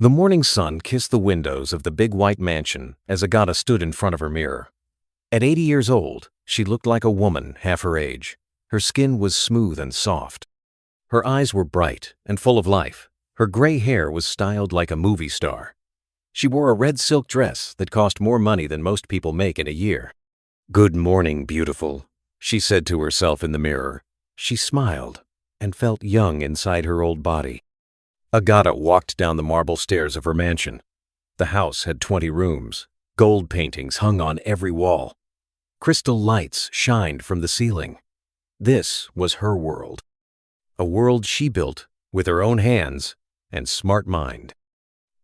The morning sun kissed the windows of the big white mansion as Agata stood in front of her mirror. At 80 years old, she looked like a woman half her age. Her skin was smooth and soft. Her eyes were bright and full of life. Her gray hair was styled like a movie star. She wore a red silk dress that cost more money than most people make in a year. "Good morning, beautiful," she said to herself in the mirror. She smiled and felt young inside her old body. Agata walked down the marble stairs of her mansion. The house had 20 rooms. Gold paintings hung on every wall. Crystal lights shined from the ceiling. This was her world. A world she built with her own hands and smart mind.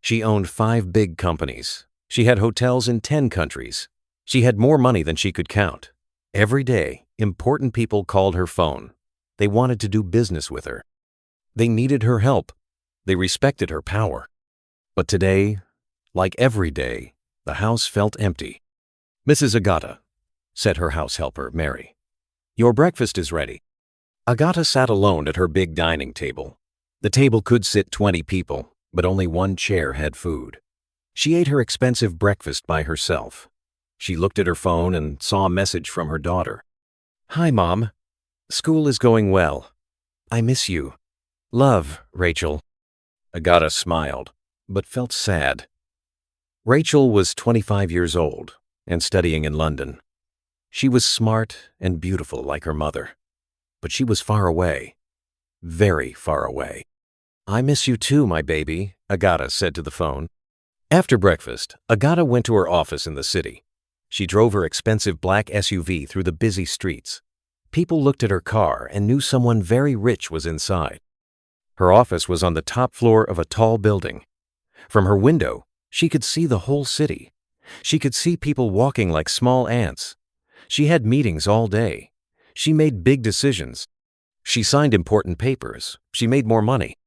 She owned 5 big companies. She had hotels in 10 countries. She had more money than she could count. Every day, important people called her phone. They wanted to do business with her. They needed her help. They respected her power. But today, like every day, the house felt empty. "Mrs. Agata," said her house helper, Mary, "your breakfast is ready." Agata sat alone at her big dining table. The table could sit 20 people, but only one chair had food. She ate her expensive breakfast by herself. She looked at her phone and saw a message from her daughter. "Hi, Mom. School is going well. I miss you. Love, Rachel." Agata smiled, but felt sad. Rachel was 25 years old and studying in London. She was smart and beautiful like her mother, but she was far away, very far away. "I miss you too, my baby," Agata said to the phone. After breakfast, Agata went to her office in the city. She drove her expensive black SUV through the busy streets. People looked at her car and knew someone very rich was inside. Her office was on the top floor of a tall building. From her window, she could see the whole city. She could see people walking like small ants. She had meetings all day. She made big decisions. She signed important papers. She made more money.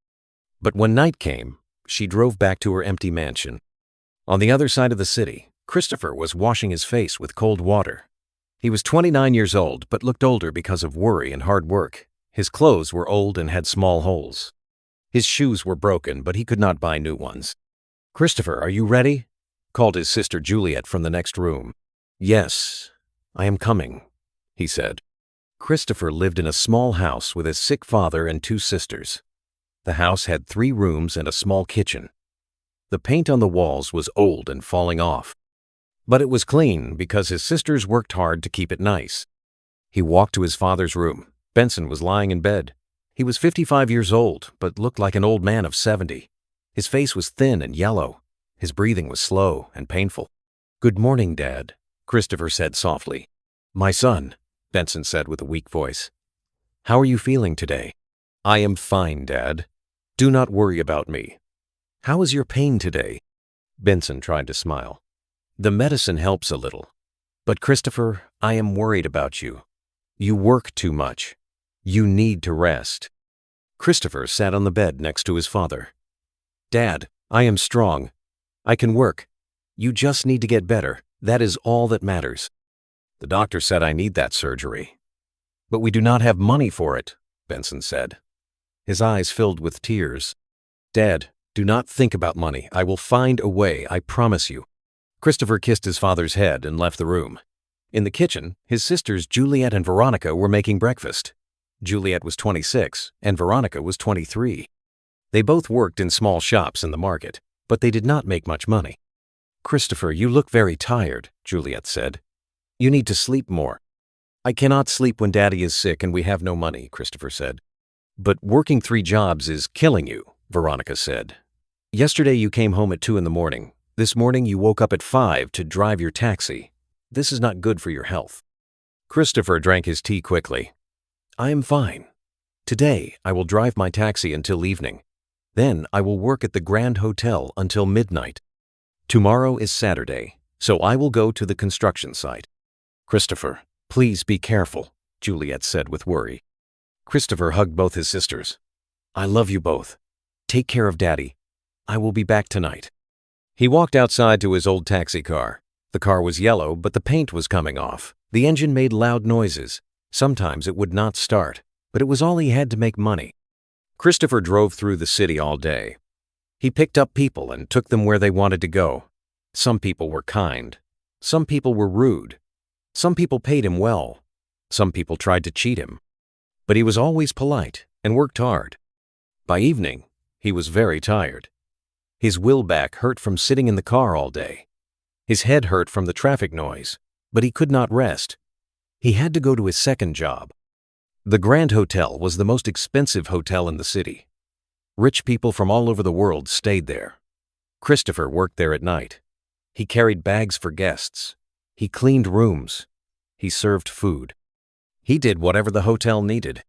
But when night came, she drove back to her empty mansion. On the other side of the city, Christopher was washing his face with cold water. He was 29 years old, but looked older because of worry and hard work. His clothes were old and had small holes. His shoes were broken, but he could not buy new ones. "Christopher, are you ready?" called his sister Juliet from the next room. "Yes, I am coming," he said. Christopher lived in a small house with his sick father and 2 sisters. The house had 3 rooms and a small kitchen. The paint on the walls was old and falling off, but it was clean because his sisters worked hard to keep it nice. He walked to his father's room. Benson was lying in bed. He was 55 years old, but looked like an old man of 70. His face was thin and yellow. His breathing was slow and painful. "Good morning, Dad," Christopher said softly. "My son," Benson said with a weak voice. "How are you feeling today?" "I am fine, Dad. Do not worry about me." "How is your pain today?" Benson tried to smile. "The medicine helps a little. But Christopher, I am worried about you. You work too much. You need to rest." Christopher sat on the bed next to his father. "Dad, I am strong. I can work. You just need to get better. That is all that matters." "The doctor said I need that surgery." "But we do not have money for it," Benson said. His eyes filled with tears. "Dad, do not think about money. I will find a way, I promise you." Christopher kissed his father's head and left the room. In the kitchen, his sisters Juliet and Veronica were making breakfast. Juliet was 26 and Veronica was 23. They both worked in small shops in the market, but they did not make much money. "Christopher, you look very tired," Juliet said. "You need to sleep more." "I cannot sleep when Daddy is sick and we have no money," Christopher said. "But working 3 jobs is killing you," Veronica said. "Yesterday you came home at 2 in the morning. This morning you woke up at 5 to drive your taxi. This is not good for your health." Christopher drank his tea quickly. "I am fine. Today I will drive my taxi until evening. Then I will work at the Grand Hotel until midnight. Tomorrow is Saturday, so I will go to the construction site." "Christopher, please be careful," Juliet said with worry. Christopher hugged both his sisters. "I love you both. Take care of Daddy. I will be back tonight." He walked outside to his old taxi car. The car was yellow, but the paint was coming off. The engine made loud noises. Sometimes it would not start, but it was all he had to make money. Christopher drove through the city all day. He picked up people and took them where they wanted to go. Some people were kind. Some people were rude. Some people paid him well. Some people tried to cheat him. But he was always polite and worked hard. By evening, he was very tired. His will back hurt from sitting in the car all day. His head hurt from the traffic noise, but he could not rest. He had to go to his second job. The Grand Hotel was the most expensive hotel in the city. Rich people from all over the world stayed there. Christopher worked there at night. He carried bags for guests. He cleaned rooms. He served food. He did whatever the hotel needed.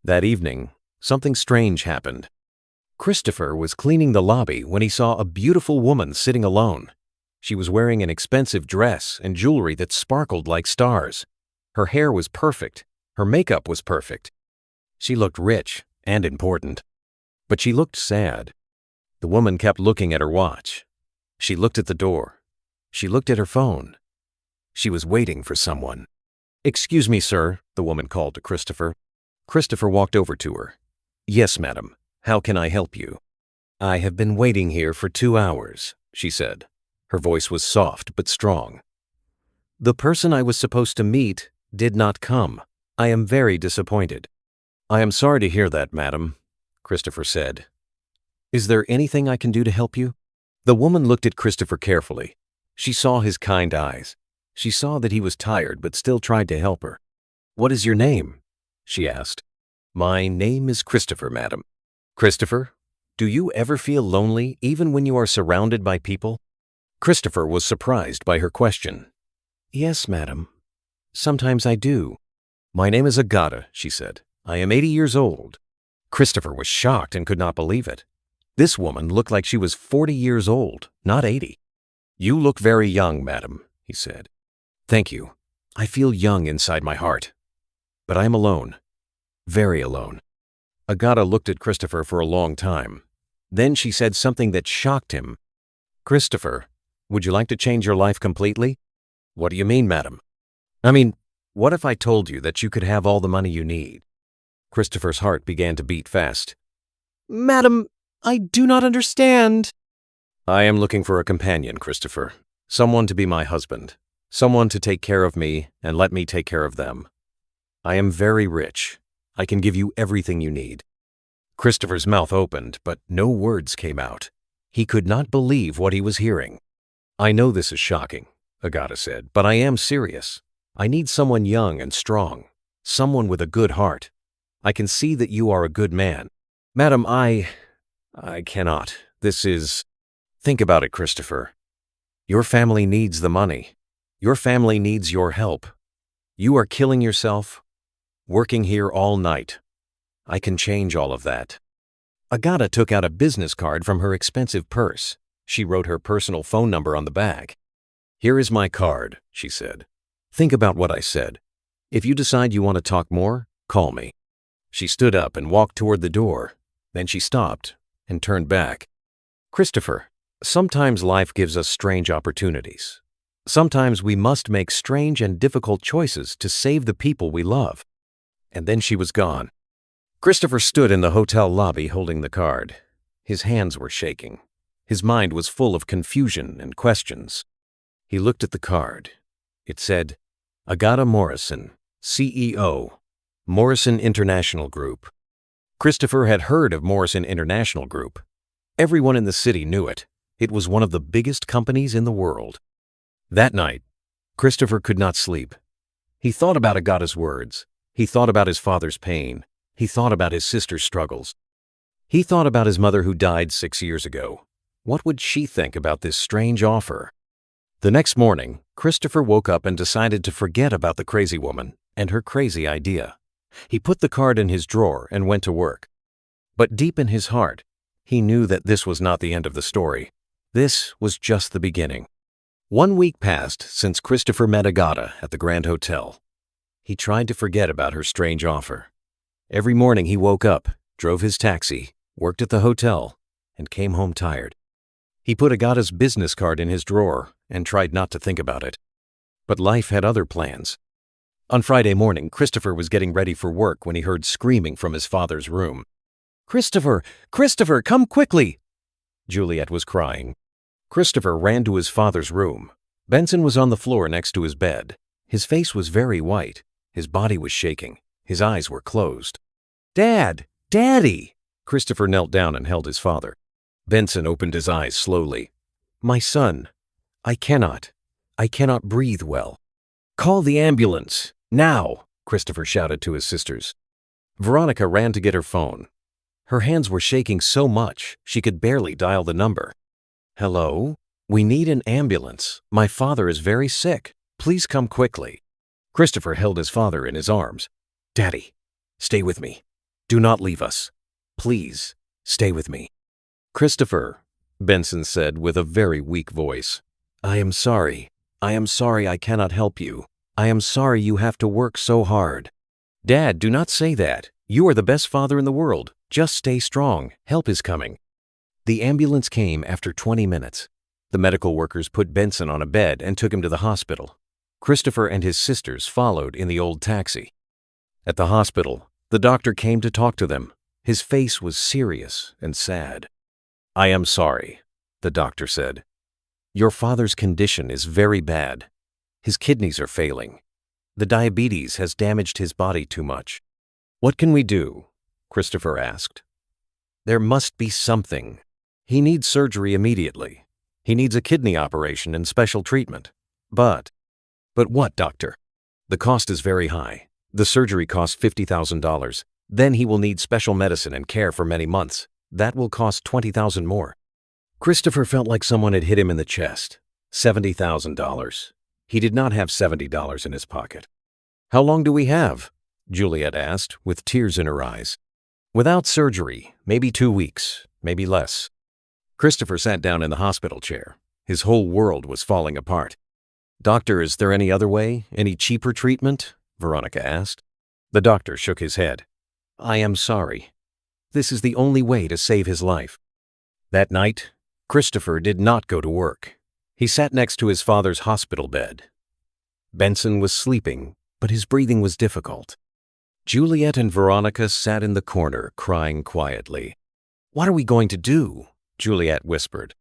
That evening, something strange happened. Christopher was cleaning the lobby when he saw a beautiful woman sitting alone. She was wearing an expensive dress and jewelry that sparkled like stars. Her hair was perfect. Her makeup was perfect. She looked rich and important. But she looked sad. The woman kept looking at her watch. She looked at the door. She looked at her phone. She was waiting for someone. "Excuse me, sir," the woman called to Christopher. Christopher walked over to her. "Yes, madam. How can I help you?" "I have been waiting here for 2 hours," she said. Her voice was soft but strong. "The person I was supposed to meet did not come. I am very disappointed." "I am sorry to hear that, madam," Christopher said. "Is there anything I can do to help you?" The woman looked at Christopher carefully. She saw his kind eyes. She saw that he was tired but still tried to help her. "What is your name?" she asked. "My name is Christopher, madam." "Christopher, do you ever feel lonely even when you are surrounded by people?" Christopher was surprised by her question. "Yes, madam. Sometimes I do." "My name is Agata," she said. "I am 80 years old." Christopher was shocked and could not believe it. This woman looked like she was 40 years old, not 80. "You look very young, madam," he said. "Thank you. I feel young inside my heart. But I am alone. Very alone." Agata looked at Christopher for a long time. Then she said something that shocked him. "Christopher, would you like to change your life completely?" "What do you mean, madam?" "I mean, what if I told you that you could have all the money you need?" Christopher's heart began to beat fast. "Madam, I do not understand." "I am looking for a companion, Christopher. Someone to be my husband. Someone to take care of me and let me take care of them. I am very rich. I can give you everything you need." Christopher's mouth opened, but no words came out. He could not believe what he was hearing. "I know this is shocking," Agata said, "but I am serious. I need someone young and strong, someone with a good heart. I can see that you are a good man." "Madam, I cannot. This is—" "Think about it, Christopher. Your family needs the money. Your family needs your help. You are killing yourself, working here all night. I can change all of that." Agata took out a business card from her expensive purse. She wrote her personal phone number on the back. "Here is my card," she said. "Think about what I said. If you decide you want to talk more, call me." She stood up and walked toward the door. Then she stopped and turned back. "Christopher, sometimes life gives us strange opportunities. Sometimes we must make strange and difficult choices to save the people we love." And then she was gone. Christopher stood in the hotel lobby holding the card. His hands were shaking. His mind was full of confusion and questions. He looked at the card. It said, Agata Morrison, CEO, Morrison International Group. Christopher had heard of Morrison International Group. Everyone in the city knew it. It was one of the biggest companies in the world. That night, Christopher could not sleep. He thought about Agata's words. He thought about his father's pain. He thought about his sister's struggles. He thought about his mother who died 6 years ago. What would she think about this strange offer? The next morning, Christopher woke up and decided to forget about the crazy woman and her crazy idea. He put the card in his drawer and went to work. But deep in his heart, he knew that this was not the end of the story. This was just the beginning. 1 week passed since Christopher met Agata at the Grand Hotel. He tried to forget about her strange offer. Every morning he woke up, drove his taxi, worked at the hotel, and came home tired. He put Agata's business card in his drawer and tried not to think about it. But life had other plans. On Friday morning, Christopher was getting ready for work when he heard screaming from his father's room. "Christopher! Christopher, come quickly!" Juliet was crying. Christopher ran to his father's room. Benson was on the floor next to his bed. His face was very white. His body was shaking. His eyes were closed. "Dad! Daddy!" Christopher knelt down and held his father. Benson opened his eyes slowly. "My son, I cannot breathe well." "Call the ambulance, now!" Christopher shouted to his sisters. Veronica ran to get her phone. Her hands were shaking so much she could barely dial the number. "Hello? We need an ambulance. My father is very sick. Please come quickly." Christopher held his father in his arms. "Daddy, stay with me. Do not leave us. Please, stay with me." "Christopher," Benson said with a very weak voice, I am sorry. I cannot help you. I am sorry you have to work so hard." "Dad, do not say that. You are the best father in the world. Just stay strong. Help is coming." The ambulance came after 20 minutes. The medical workers put Benson on a bed and took him to the hospital. Christopher and his sisters followed in the old taxi. At the hospital, the doctor came to talk to them. His face was serious and sad. "I am sorry," the doctor said. "Your father's condition is very bad. His kidneys are failing. The diabetes has damaged his body too much." "What can we do?" Christopher asked. "There must be something. He needs surgery immediately. He needs a kidney operation and special treatment. But what, doctor?" "The cost is very high. The surgery costs $50,000. Then he will need special medicine and care for many months. That will cost $20,000 more." Christopher felt like someone had hit him in the chest. $70,000. He did not have $70 in his pocket. "How long do we have?" Juliet asked, with tears in her eyes. "Without surgery, maybe 2 weeks, maybe less." Christopher sat down in the hospital chair. His whole world was falling apart. "Doctor, is there any other way? Any cheaper treatment?" Veronica asked. The doctor shook his head. "I am sorry. This is the only way to save his life." That night, Christopher did not go to work. He sat next to his father's hospital bed. Benson was sleeping, but his breathing was difficult. Juliet and Veronica sat in the corner, crying quietly. "What are we going to do?" Juliet whispered.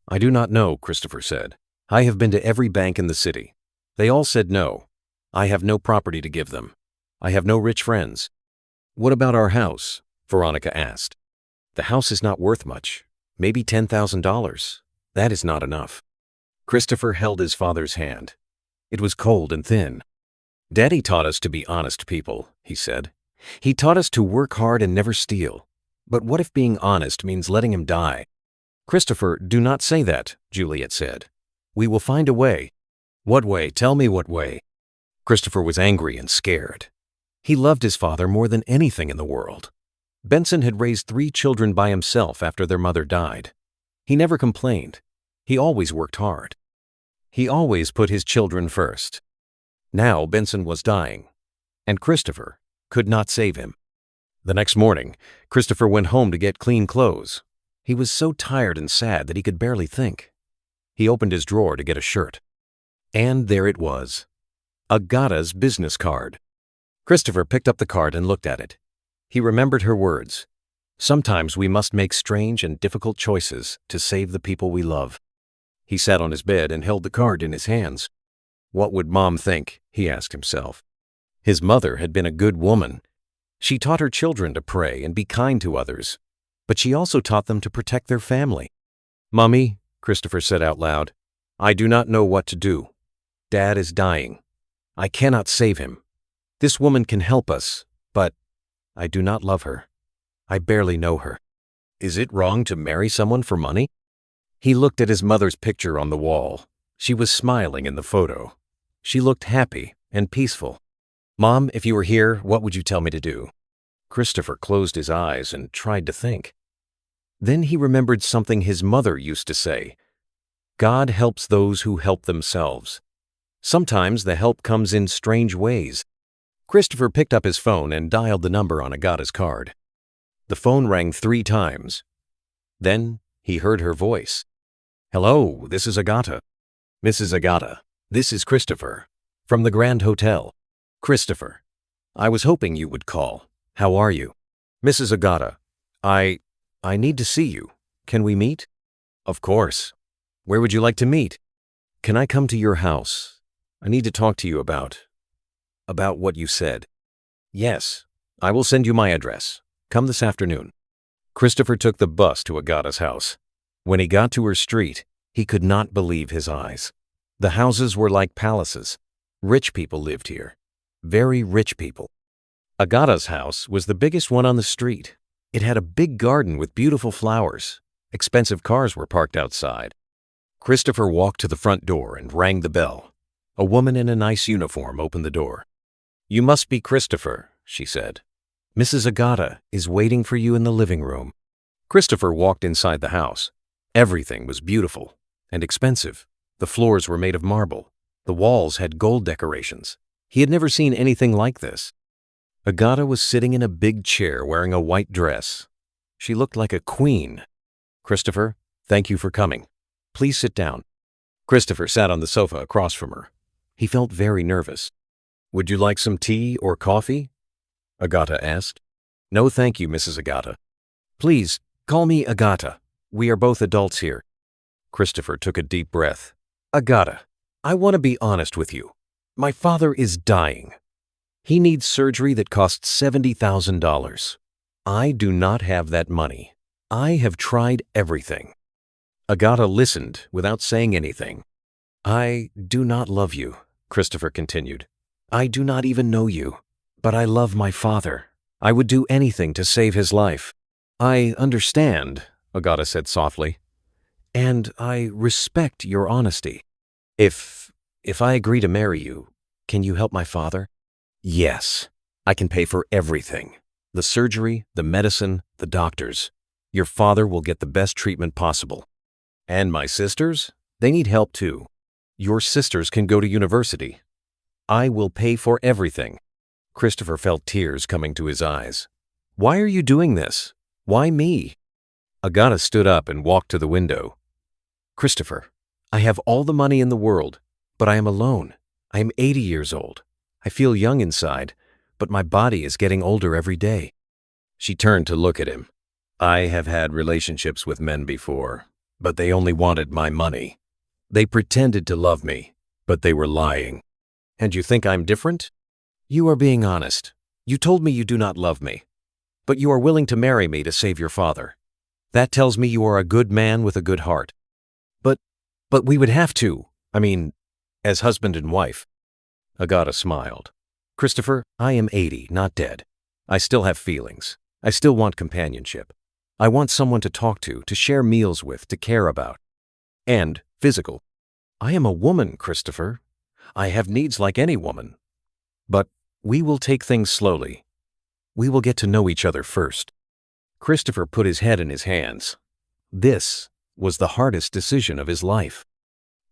"I do not know," Christopher said. "I have been to every bank in the city. They all said no. I have no property to give them. I have no rich friends." "What about our house?" Veronica asked. "The house is not worth much. Maybe $10,000. That is not enough." Christopher held his father's hand. It was cold and thin. "Daddy taught us to be honest people," he said. "He taught us to work hard and never steal. But what if being honest means letting him die?" "Christopher, do not say that," Juliet said. "We will find a way." "What way? Tell me what way." Christopher was angry and scared. He loved his father more than anything in the world. Benson had raised 3 children by himself after their mother died. He never complained. He always worked hard. He always put his children first. Now Benson was dying, and Christopher could not save him. The next morning, Christopher went home to get clean clothes. He was so tired and sad that he could barely think. He opened his drawer to get a shirt. And there it was. Agata's business card. Christopher picked up the card and looked at it. He remembered her words. "Sometimes we must make strange and difficult choices to save the people we love." He sat on his bed and held the card in his hands. What would Mom think? He asked himself. His mother had been a good woman. She taught her children to pray and be kind to others, but she also taught them to protect their family. "Mommy," Christopher said out loud, "I do not know what to do. Dad is dying. I cannot save him. This woman can help us, but I do not love her. I barely know her. Is it wrong to marry someone for money?" He looked at his mother's picture on the wall. She was smiling in the photo. She looked happy and peaceful. "Mom, if you were here, what would you tell me to do?" Christopher closed his eyes and tried to think. Then he remembered something his mother used to say. God helps those who help themselves. Sometimes the help comes in strange ways. Christopher picked up his phone and dialed the number on Agata's card. The phone rang 3 times. Then he heard her voice. "Hello, this is Agata." "Mrs. Agata, this is Christopher, from the Grand Hotel." "Christopher, I was hoping you would call. How are you?" "Mrs. Agata, I need to see you. Can we meet?" Of course. Where would you like to meet? Can I come to your house? I need to talk to you about what you said. Yes, I will send you my address. Come this afternoon. Christopher took the bus to Agata's house. When he got to her street, he could not believe his eyes. The houses were like palaces. Rich people lived here. Very rich people. Agata's house was the biggest one on the street. It had a big garden with beautiful flowers. Expensive cars were parked outside. Christopher walked to the front door and rang the bell. A woman in a nice uniform opened the door. "You must be Christopher," she said. "Mrs. Agata is waiting for you in the living room." Christopher walked inside the house. Everything was beautiful and expensive. The floors were made of marble. The walls had gold decorations. He had never seen anything like this. Agata was sitting in a big chair wearing a white dress. She looked like a queen. "Christopher, thank you for coming. Please sit down." Christopher sat on the sofa across from her. He felt very nervous. "Would you like some tea or coffee?" Agata asked. "No, thank you, Mrs. Agata." "Please, call me Agata. We are both adults here." Christopher took a deep breath. "Agata, I want to be honest with you. My father is dying. He needs surgery that costs $70,000. I do not have that money. I have tried everything." Agata listened without saying anything. "I do not love you," Christopher continued. "I do not even know you, but I love my father. I would do anything to save his life." "I understand," Agata said softly, "and I respect your honesty. If I agree to marry you, can you help my father?" "Yes, I can pay for everything. The surgery, the medicine, the doctors. Your father will get the best treatment possible. And my sisters? They need help too. Your sisters can go to university. I will pay for everything." Christopher felt tears coming to his eyes. "Why are you doing this? Why me?" Agata stood up and walked to the window. "Christopher, I have all the money in the world, but I am alone. I am 80 years old. I feel young inside, but my body is getting older every day." She turned to look at him. "I have had relationships with men before, but they only wanted my money. They pretended to love me, but they were lying. And you think I'm different? You are being honest. You told me you do not love me, but you are willing to marry me to save your father. That tells me you are a good man with a good heart. But we would have to, as husband and wife." Agata smiled. "Christopher, I am 80, not dead. I still have feelings. I still want companionship. I want someone to talk to share meals with, to care about. And physical. I am a woman, Christopher. I have needs like any woman. But we will take things slowly. We will get to know each other first." Christopher put his head in his hands. This was the hardest decision of his life.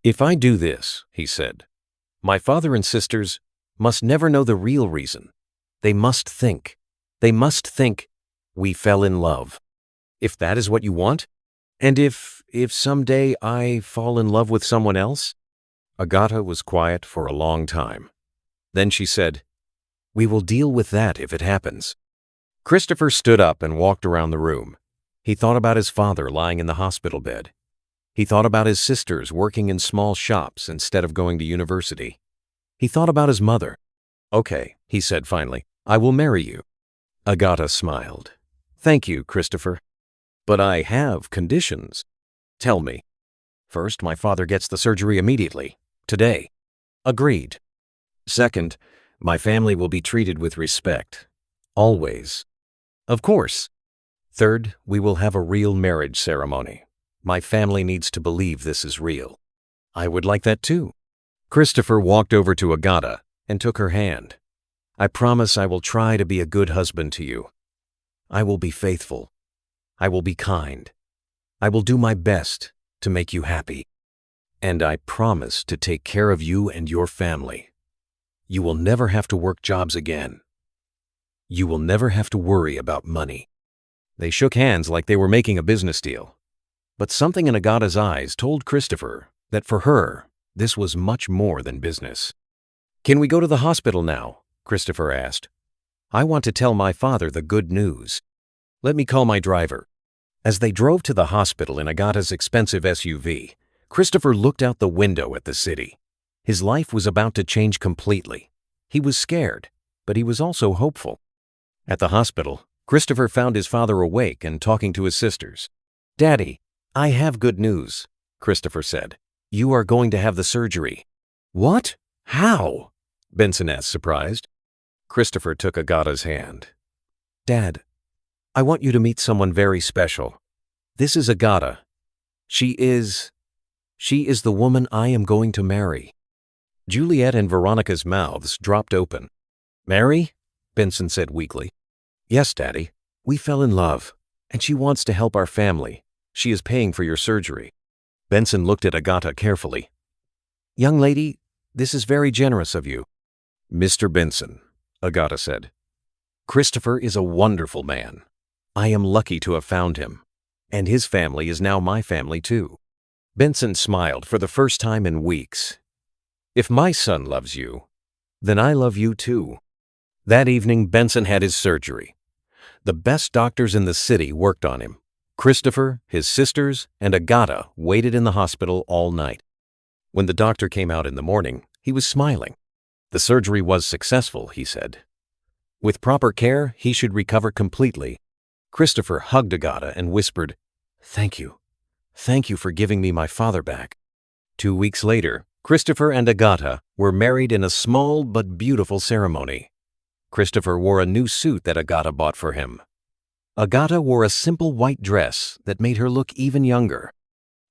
"If I do this," he said, "my father and sisters must never know the real reason. They must think we fell in love. If that is what you want, and if someday I fall in love with someone else?" Agata was quiet for a long time. Then she said, "We will deal with that if it happens." Christopher stood up and walked around the room. He thought about his father lying in the hospital bed. He thought about his sisters working in small shops instead of going to university. He thought about his mother. "Okay," he said finally, "I will marry you." Agata smiled. "Thank you, Christopher. But I have conditions." "Tell me." "First, my father gets the surgery immediately. Today." "Agreed." "Second, my family will be treated with respect. Always." "Of course." "Third, we will have a real marriage ceremony. My family needs to believe this is real." "I would like that too." Christopher walked over to Agata and took her hand. "I promise I will try to be a good husband to you. I will be faithful. I will be kind. I will do my best to make you happy. And I promise to take care of you and your family. You will never have to work jobs again. You will never have to worry about money." They shook hands like they were making a business deal. But something in Agata's eyes told Christopher that for her, this was much more than business. "Can we go to the hospital now?" Christopher asked. "I want to tell my father the good news. Let me call my driver." As they drove to the hospital in Agata's expensive SUV, Christopher looked out the window at the city. His life was about to change completely. He was scared, but he was also hopeful. At the hospital, Christopher found his father awake and talking to his sisters. "Daddy, I have good news," Christopher said. "You are going to have the surgery." "What? How?" Benson asked, surprised. Christopher took Agata's hand. "Dad, I want you to meet someone very special. This is Agata. She is the woman I am going to marry." Juliet and Veronica's mouths dropped open. "Mary?" Benson said weakly. "Yes, Daddy. We fell in love, and she wants to help our family. She is paying for your surgery." Benson looked at Agata carefully. "Young lady, this is very generous of you." "Mr. Benson," Agata said, "Christopher is a wonderful man. I am lucky to have found him, and his family is now my family too." Benson smiled for the first time in weeks. "If my son loves you, then I love you too." That evening, Benson had his surgery. The best doctors in the city worked on him. Christopher, his sisters, and Agata waited in the hospital all night. When the doctor came out in the morning, he was smiling. The surgery was successful, he said. With proper care, he should recover completely. Christopher hugged Agata and whispered, "Thank you. Thank you for giving me my father back." 2 weeks later, Christopher and Agata were married in a small but beautiful ceremony. Christopher wore a new suit that Agata bought for him. Agata wore a simple white dress that made her look even younger.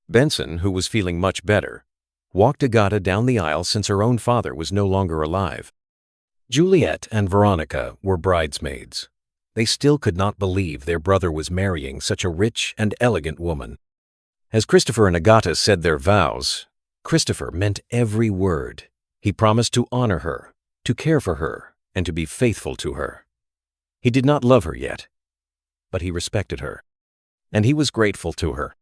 Benson, who was feeling much better, walked Agata down the aisle since her own father was no longer alive. Juliet and Veronica were bridesmaids. They still could not believe their brother was marrying such a rich and elegant woman. As Christopher and Agata said their vows, Christopher meant every word. He promised to honor her, to care for her, and to be faithful to her. He did not love her yet, but he respected her, and he was grateful to her.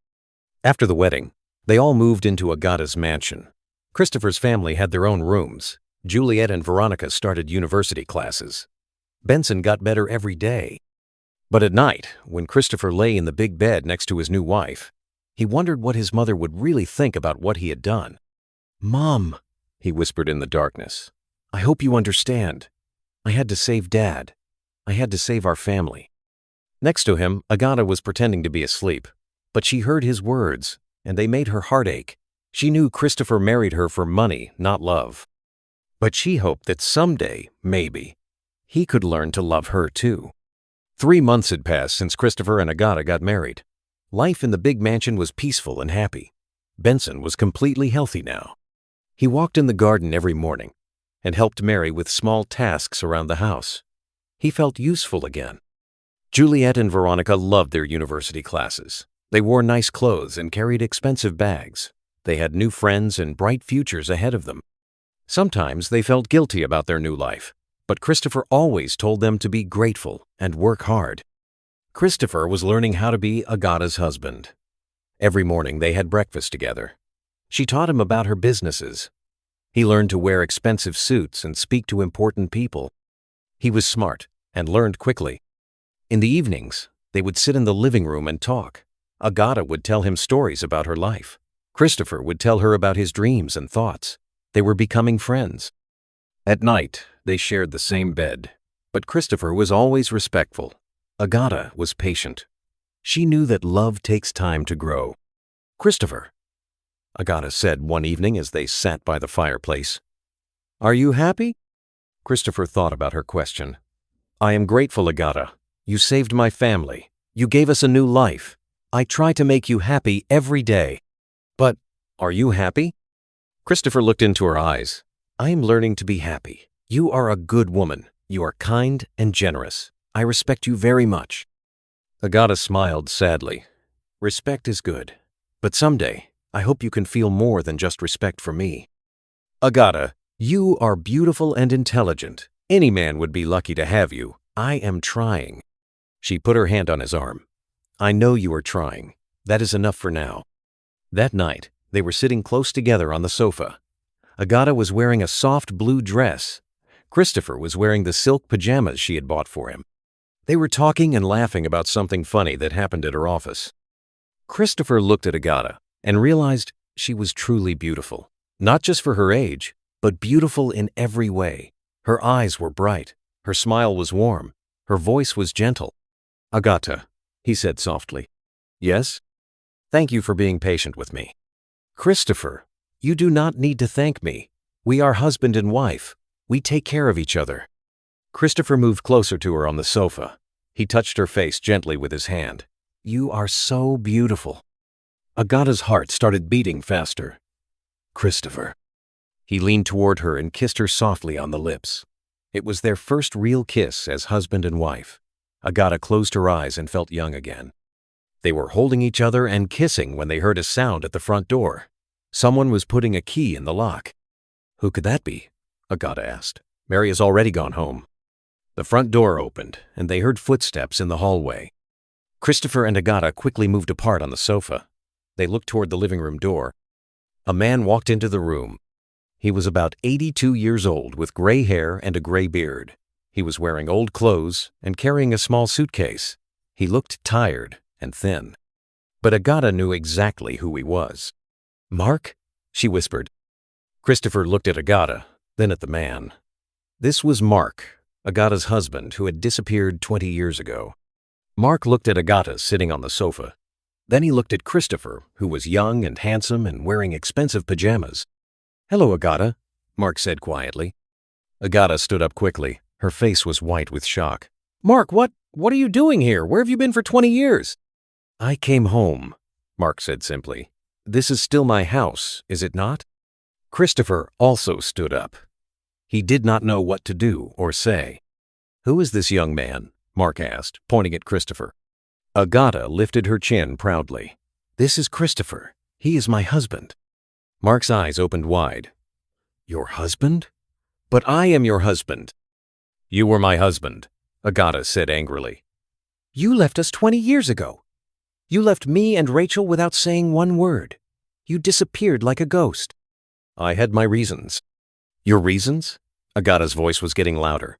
After the wedding, they all moved into Agata's mansion. Christopher's family had their own rooms. Juliet and Veronica started university classes. Benson got better every day. But at night, when Christopher lay in the big bed next to his new wife, he wondered what his mother would really think about what he had done. "Mom," he whispered in the darkness, "I hope you understand. I had to save Dad. I had to save our family." Next to him, Agata was pretending to be asleep, but she heard his words, and they made her heart ache. She knew Christopher married her for money, not love. But she hoped that someday, maybe, he could learn to love her too. 3 months had passed since Christopher and Agata got married. Life in the big mansion was peaceful and happy. Benson was completely healthy now. He walked in the garden every morning and helped Mary with small tasks around the house. He felt useful again. Juliet and Veronica loved their university classes. They wore nice clothes and carried expensive bags. They had new friends and bright futures ahead of them. Sometimes they felt guilty about their new life, but Christopher always told them to be grateful and work hard. Christopher was learning how to be Agata's husband. Every morning they had breakfast together. She taught him about her businesses. He learned to wear expensive suits and speak to important people. He was smart and learned quickly. In the evenings, they would sit in the living room and talk. Agata would tell him stories about her life. Christopher would tell her about his dreams and thoughts. They were becoming friends. At night, they shared the same bed, but Christopher was always respectful. Agata was patient. She knew that love takes time to grow. "Christopher," Agata said one evening as they sat by the fireplace, "are you happy?" Christopher thought about her question. "I am grateful, Agata. You saved my family. You gave us a new life. I try to make you happy every day. But are you happy?" Christopher looked into her eyes. "I am learning to be happy. You are a good woman. You are kind and generous. I respect you very much." Agata smiled sadly. "Respect is good, but someday I hope you can feel more than just respect for me." "Agata, you are beautiful and intelligent. Any man would be lucky to have you. I am trying." She put her hand on his arm. "I know you are trying. That is enough for now." That night, they were sitting close together on the sofa. Agata was wearing a soft blue dress. Christopher was wearing the silk pajamas she had bought for him. They were talking and laughing about something funny that happened at her office. Christopher looked at Agata and realized she was truly beautiful, not just for her age, but beautiful in every way. Her eyes were bright, her smile was warm, her voice was gentle. "Agata," he said softly. "Yes? Thank you for being patient with me." "Christopher, you do not need to thank me. We are husband and wife. We take care of each other." Christopher moved closer to her on the sofa. He touched her face gently with his hand. "You are so beautiful." Agata's heart started beating faster. "Christopher." He leaned toward her and kissed her softly on the lips. It was their first real kiss as husband and wife. Agata closed her eyes and felt young again. They were holding each other and kissing when they heard a sound at the front door. Someone was putting a key in the lock. "Who could that be?" Agata asked. "Mary has already gone home." The front door opened, and they heard footsteps in the hallway. Christopher and Agata quickly moved apart on the sofa. They looked toward the living room door. A man walked into the room. He was about 82 years old with gray hair and a gray beard. He was wearing old clothes and carrying a small suitcase. He looked tired and thin. But Agata knew exactly who he was. "Mark?" she whispered. Christopher looked at Agata, then at the man. This was Mark, Agata's husband, who had disappeared 20 years ago. Mark looked at Agata sitting on the sofa. Then he looked at Christopher, who was young and handsome and wearing expensive pajamas. "Hello, Agata," Mark said quietly. Agata stood up quickly. Her face was white with shock. "Mark, what are you doing here? Where have you been for 20 years?" "I came home," Mark said simply. "This is still my house, is it not?" Christopher also stood up. He did not know what to do or say. "Who is this young man?" Mark asked, pointing at Christopher. Agata lifted her chin proudly. "This is Christopher. He is my husband." Mark's eyes opened wide. "Your husband?" "But I am your husband." "You were my husband," Agata said angrily. "You left us 20 years ago. You left me and Rachel without saying one word. You disappeared like a ghost." "I had my reasons." "Your reasons?" Agata's voice was getting louder.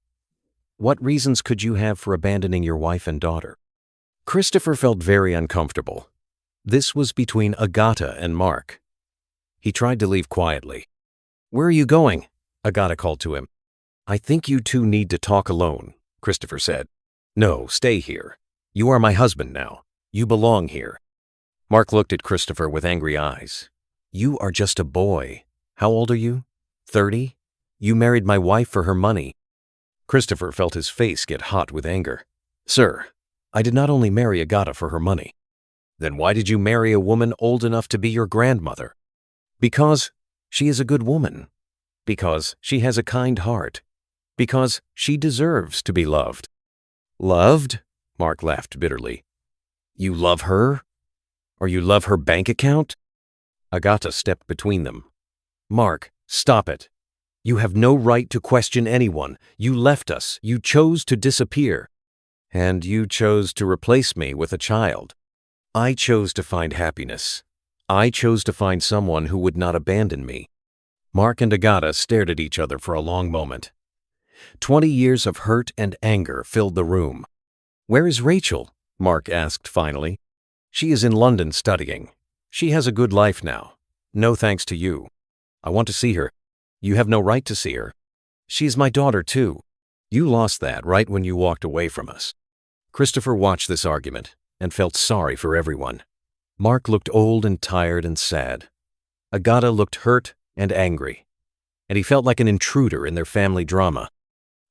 "What reasons could you have for abandoning your wife and daughter?" Christopher felt very uncomfortable. This was between Agata and Mark. He tried to leave quietly. "Where are you going?" Agata called to him. "I think you two need to talk alone," Christopher said. "No, stay here. You are my husband now. You belong here." Mark looked at Christopher with angry eyes. "You are just a boy. How old are you? 30? You married my wife for her money." Christopher felt his face get hot with anger. "Sir, I did not only marry Agata for her money." "Then why did you marry a woman old enough to be your grandmother?" "Because she is a good woman. Because she has a kind heart. Because she deserves to be loved." "Loved?" Mark laughed bitterly. "You love her? Or you love her bank account?" Agata stepped between them. "Mark, stop it. You have no right to question anyone. You left us. You chose to disappear. And you chose to replace me with a child. I chose to find happiness. I chose to find someone who would not abandon me." Mark and Agata stared at each other for a long moment. 20 years of hurt and anger filled the room. "Where is Rachel?" Mark asked finally. "She is in London studying. She has a good life now. No thanks to you. I want to see her." "You have no right to see her. She is my daughter too. You lost that right when you walked away from us." Christopher watched this argument and felt sorry for everyone. Mark looked old and tired and sad. Agata looked hurt and angry, and he felt like an intruder in their family drama.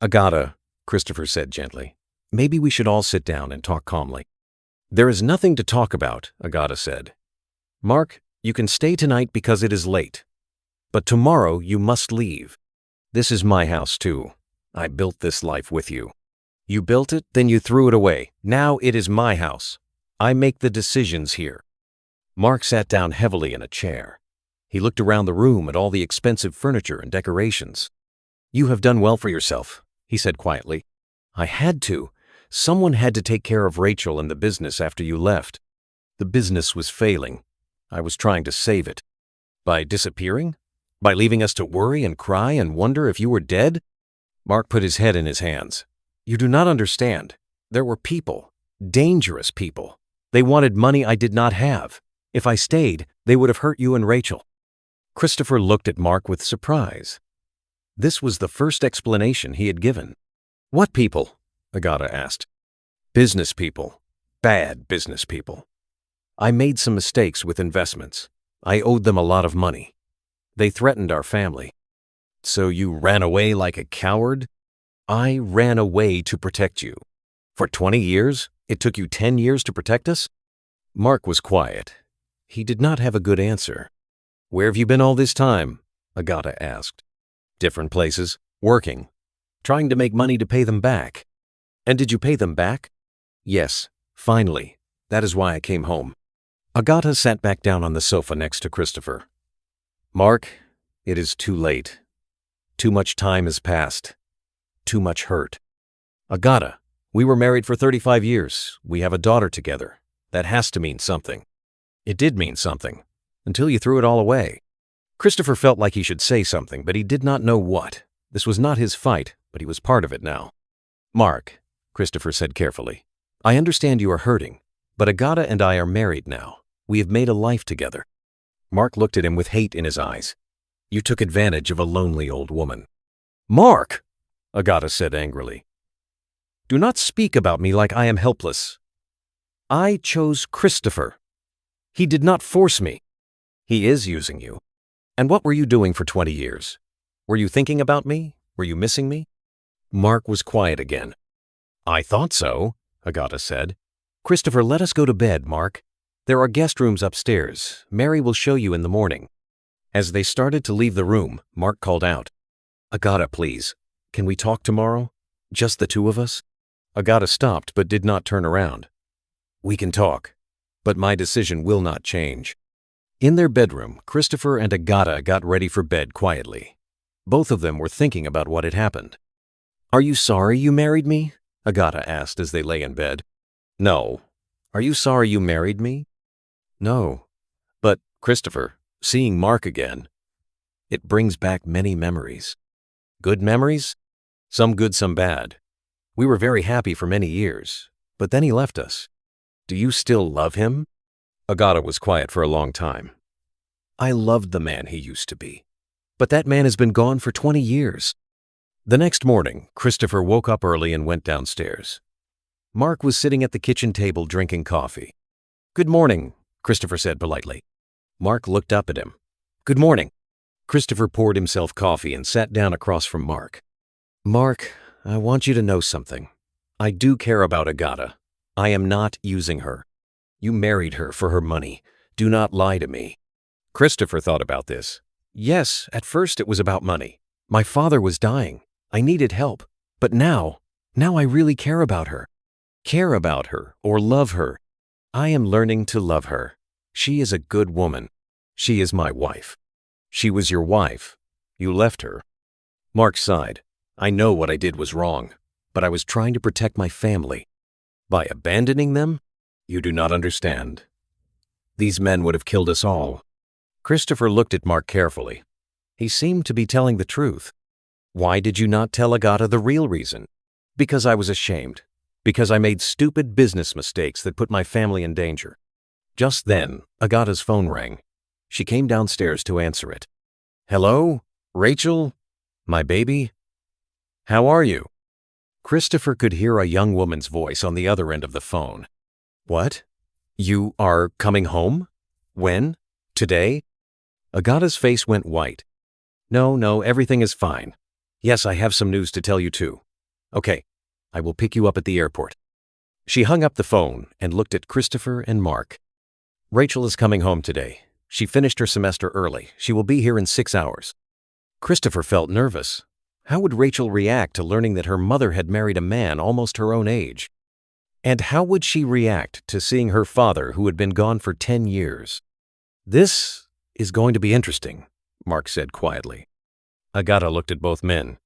"Agata," Christopher said gently, "maybe we should all sit down and talk calmly." "There is nothing to talk about," Agata said. "Mark, you can stay tonight because it is late. But tomorrow you must leave. This is my house too. I built this life with you. You built it, then you threw it away. Now it is my house. I make the decisions here." Mark sat down heavily in a chair. He looked around the room at all the expensive furniture and decorations. "You have done well for yourself," he said quietly. "I had to. Someone had to take care of Rachel and the business after you left. The business was failing. I was trying to save it. By disappearing? By leaving us to worry and cry and wonder if you were dead?" Mark put his head in his hands. "You do not understand. There were people, dangerous people, They wanted money I did not have. If I stayed, they would have hurt you and Rachel." Christopher looked at Mark with surprise. This was the first explanation he had given. "What people?" Agata asked. "Business people. Bad business people. I made some mistakes with investments. I owed them a lot of money. They threatened our family." "So you ran away like a coward?" "I ran away to protect you. For 20 years? It took you 10 years to protect us?" Mark was quiet. He did not have a good answer. "Where have you been all this time?" Agata asked. "Different places, working, trying to make money to pay them back." "And did you pay them back?" "Yes, finally. That is why I came home." Agata sat back down on the sofa next to Christopher. "Mark, it is too late. Too much time has passed. Too much hurt. Agata, we were married for 35 years. We have a daughter together. That has to mean something." It did mean something, until you threw it all away. Christopher felt like he should say something, but he did not know what. This was not his fight, but he was part of it now. "Mark," Christopher said carefully, "I understand you are hurting, but Agata and I are married now. We have made a life together." Mark looked at him with hate in his eyes. "You took advantage of a lonely old woman." "Mark!" Agata said angrily. "Do not speak about me like I am helpless. I chose Christopher. He did not force me. He is using you. And what were you doing for 20 years? Were you thinking about me? Were you missing me?" Mark was quiet again. "I thought so," Agata said. "Christopher, let us go to bed, Mark. There are guest rooms upstairs. Mary will show you in the morning." As they started to leave the room, Mark called out, "Agata, please. Can we talk tomorrow? Just the two of us?" Agata stopped but did not turn around. "We can talk, but my decision will not change." In their bedroom, Christopher and Agata got ready for bed quietly. Both of them were thinking about what had happened. "Are you sorry you married me?" Agata asked as they lay in bed. "No. Are you sorry you married me?" "No. But, Christopher, seeing Mark again, it brings back many memories." "Good memories?" "Some good, some bad. We were very happy for many years, but then he left us." "Do you still love him?" Agata was quiet for a long time. "I loved the man he used to be, but that man has been gone for 20 years. The next morning, Christopher woke up early and went downstairs. Mark was sitting at the kitchen table drinking coffee. "Good morning," Christopher said politely. Mark looked up at him. "Good morning." Christopher poured himself coffee and sat down across from Mark. "Mark, I want you to know something. I do care about Agata. I am not using her. You married her for her money. Do not lie to me." Christopher thought about this. "Yes, at first it was about money. My father was dying. I needed help. But now I really care about her. Care about her or love her. I am learning to love her. She is a good woman. She is my wife." "She was your wife. You left her." Mark sighed. "I know what I did was wrong, but I was trying to protect my family. By abandoning them? You do not understand. These men would have killed us all." Christopher looked at Mark carefully. He seemed to be telling the truth. "Why did you not tell Agata the real reason?" "Because I was ashamed. Because I made stupid business mistakes that put my family in danger." Just then, Agata's phone rang. She came downstairs to answer it. "Hello? Rachel? My baby? How are you?" Christopher could hear a young woman's voice on the other end of the phone. "What? You are coming home? When? Today?" Agata's face went white. No, everything is fine. Yes, I have some news to tell you too. Okay, I will pick you up at the airport." She hung up the phone and looked at Christopher and Mark. "Rachel is coming home today. She finished her semester early. She will be here in 6 hours." Christopher felt nervous. How would Rachel react to learning that her mother had married a man almost her own age? And how would she react to seeing her father, who had been gone for 10 years? "This is going to be interesting," Mark said quietly. Agata looked at both men.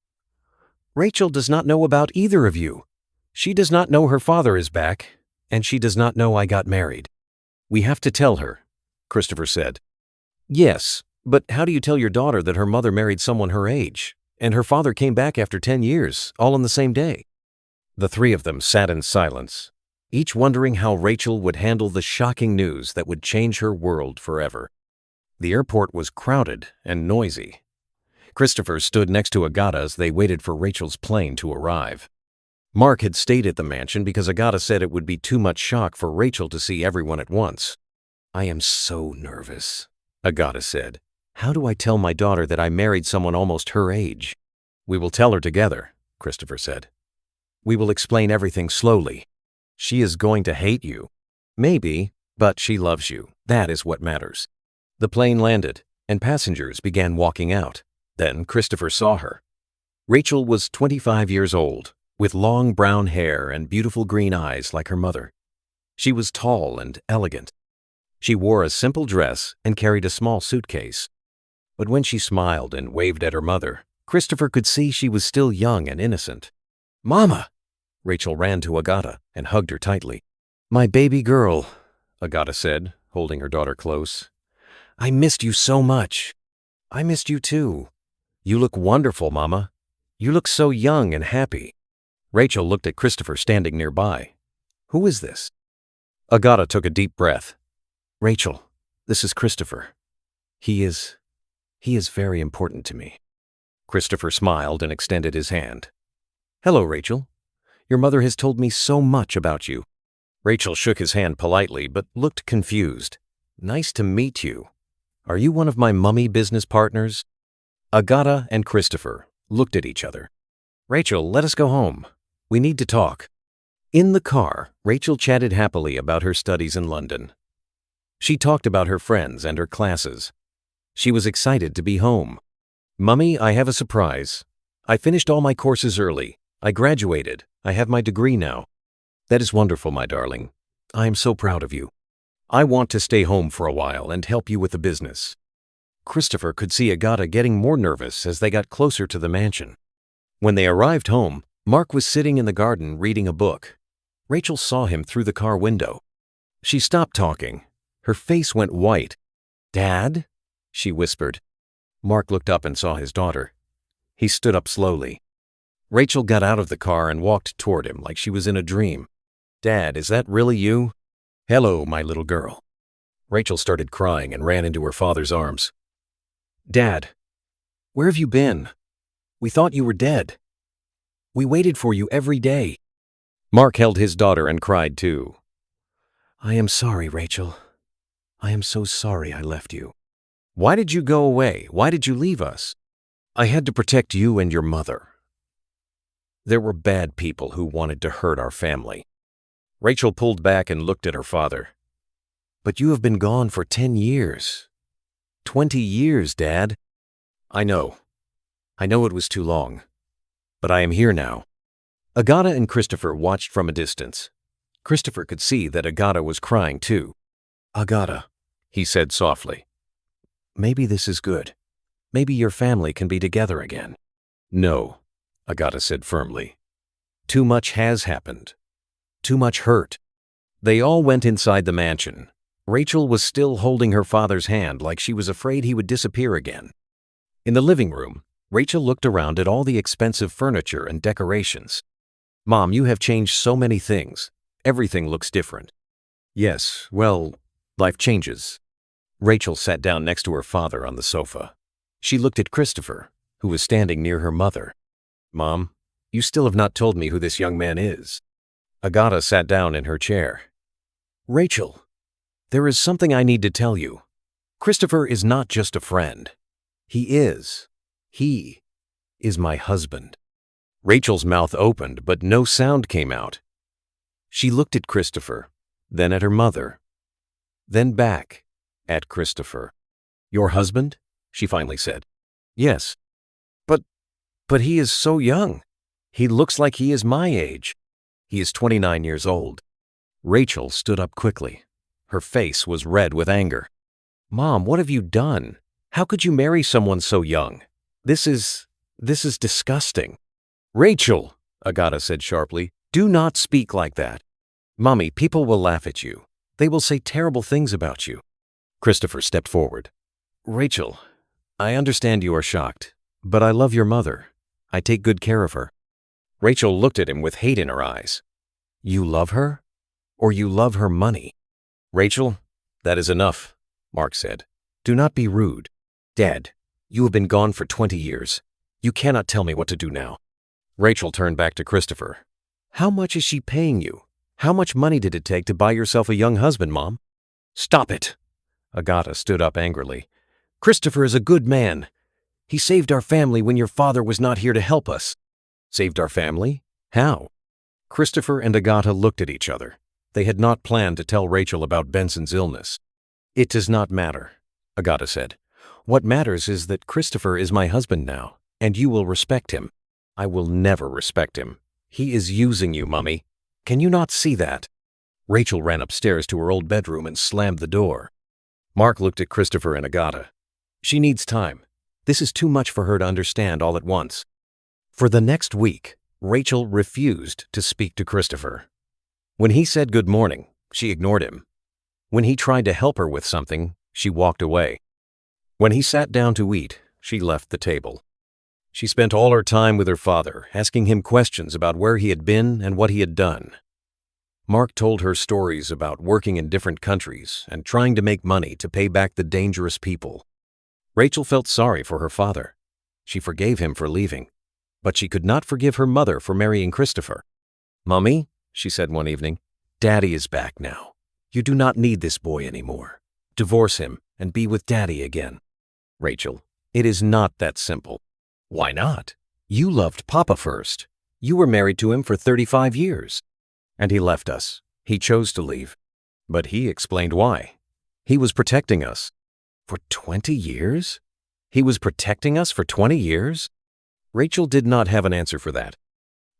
"Rachel does not know about either of you. She does not know her father is back, and she does not know I got married." "We have to tell her," Christopher said. "Yes, but how do you tell your daughter that her mother married someone her age, and her father came back after 10 years, all on the same day?" The three of them sat in silence. each wondering how Rachel would handle the shocking news that would change her world forever. The airport was crowded and noisy. Christopher stood next to Agata as they waited for Rachel's plane to arrive. Mark had stayed at the mansion because Agata said it would be too much shock for Rachel to see everyone at once. "I am so nervous," Agata said. "How do I tell my daughter that I married someone almost her age?" "We will tell her together," Christopher said. "We will explain everything slowly. She is going to hate you. Maybe, but she loves you. That is what matters." The plane landed, and passengers began walking out. Then Christopher saw her. Rachel was 25 years old, with long brown hair and beautiful green eyes like her mother. She was tall and elegant. She wore a simple dress and carried a small suitcase. But when she smiled and waved at her mother, Christopher could see she was still young and innocent. "Mama!" Rachel ran to Agata and hugged her tightly. "My baby girl," Agata said, holding her daughter close. "I missed you so much." "I missed you too. You look wonderful, Mama. You look so young and happy." Rachel looked at Christopher standing nearby. "Who is this?" Agata took a deep breath. "Rachel, this is Christopher. He is very important to me." Christopher smiled and extended his hand. "Hello, Rachel. Your mother has told me so much about you." Rachel shook his hand politely but looked confused. "Nice to meet you. Are you one of my mummy business partners?" Agata and Christopher looked at each other. "Rachel, let us go home. We need to talk." In the car, Rachel chatted happily about her studies in London. She talked about her friends and her classes. She was excited to be home. "Mummy, I have a surprise. I finished all my courses early. I graduated. I have my degree now." "That is wonderful, my darling. I am so proud of you. I want to stay home for a while and help you with the business." Christopher could see Agata getting more nervous as they got closer to the mansion. When they arrived home, Mark was sitting in the garden reading a book. Rachel saw him through the car window. She stopped talking. Her face went white. "Dad?" she whispered. Mark looked up and saw his daughter. He stood up slowly. Rachel got out of the car and walked toward him like she was in a dream. "Dad, is that really you?" "Hello, my little girl." Rachel started crying and ran into her father's arms. "Dad, where have you been? We thought you were dead. We waited for you every day." Mark held his daughter and cried too. "I am sorry, Rachel. I am so sorry I left you." "Why did you go away? Why did you leave us?" "I had to protect you and your mother. There were bad people who wanted to hurt our family." Rachel pulled back and looked at her father. "But you have been gone for 10 years. 20 years, Dad." I know it was too long. But I am here now." Agata and Christopher watched from a distance. Christopher could see that Agata was crying too. "Agata," he said softly. "Maybe this is good. Maybe your family can be together again." "No," Agata said firmly. "Too much has happened. Too much hurt." They all went inside the mansion. Rachel was still holding her father's hand like she was afraid he would disappear again. In the living room, Rachel looked around at all the expensive furniture and decorations. "Mom, you have changed so many things. Everything looks different." "Yes, well, life changes." Rachel sat down next to her father on the sofa. She looked at Christopher, who was standing near her mother. "Mom, you still have not told me who this young man is." Agata sat down in her chair. "Rachel, there is something I need to tell you. Christopher is not just a friend. He is my husband." Rachel's mouth opened, but no sound came out. She looked at Christopher, then at her mother, then back at Christopher. "Your husband?" she finally said. "Yes. But he is so young. He looks like he is my age. He is 29 years old." Rachel stood up quickly. Her face was red with anger. "Mom, what have you done? How could you marry someone so young? This is disgusting." "Rachel," Agata said sharply, "do not speak like that. Mommy, people will laugh at you. They will say terrible things about you." Christopher stepped forward. "Rachel, I understand you are shocked, but I love your mother. I take good care of her." Rachel looked at him with hate in her eyes. "You love her?" or you love her money. Rachel, that is enough, Mark said. Do not be rude. Dad, you have been gone for 20 years. You cannot tell me what to do now. Rachel turned back to Christopher. How much is she paying you? How much money did it take to buy yourself a young husband, Mom? Stop it! Agata stood up angrily. Christopher is a good man. He saved our family when your father was not here to help us. Saved our family? How? Christopher and Agata looked at each other. They had not planned to tell Rachel about Benson's illness. It does not matter, Agata said. What matters is that Christopher is my husband now, and you will respect him. I will never respect him. He is using you, Mummy. Can you not see that? Rachel ran upstairs to her old bedroom and slammed the door. Mark looked at Christopher and Agata. She needs time. This is too much for her to understand all at once. For the next week, Rachel refused to speak to Christopher. When he said good morning, she ignored him. When he tried to help her with something, she walked away. When he sat down to eat, she left the table. She spent all her time with her father, asking him questions about where he had been and what he had done. Mark told her stories about working in different countries and trying to make money to pay back the dangerous people. Rachel felt sorry for her father. She forgave him for leaving, but she could not forgive her mother for marrying Christopher. Mummy, she said one evening, Daddy is back now. You do not need this boy anymore. Divorce him and be with Daddy again. Rachel, it is not that simple. Why not? You loved Papa first. You were married to him for 35 years. And he left us. He chose to leave. But he explained why. He was protecting us. For 20 years? He was protecting us for 20 years? Rachel did not have an answer for that.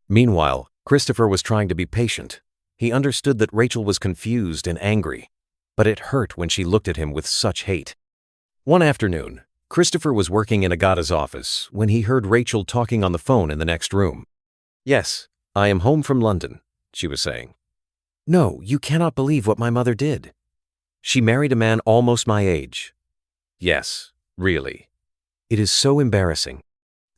Meanwhile, Christopher was trying to be patient. He understood that Rachel was confused and angry, but it hurt when she looked at him with such hate. One afternoon, Christopher was working in Agata's office when he heard Rachel talking on the phone in the next room. Yes, I am home from London, she was saying. No, you cannot believe what my mother did. She married a man almost my age. Yes, really. It is so embarrassing.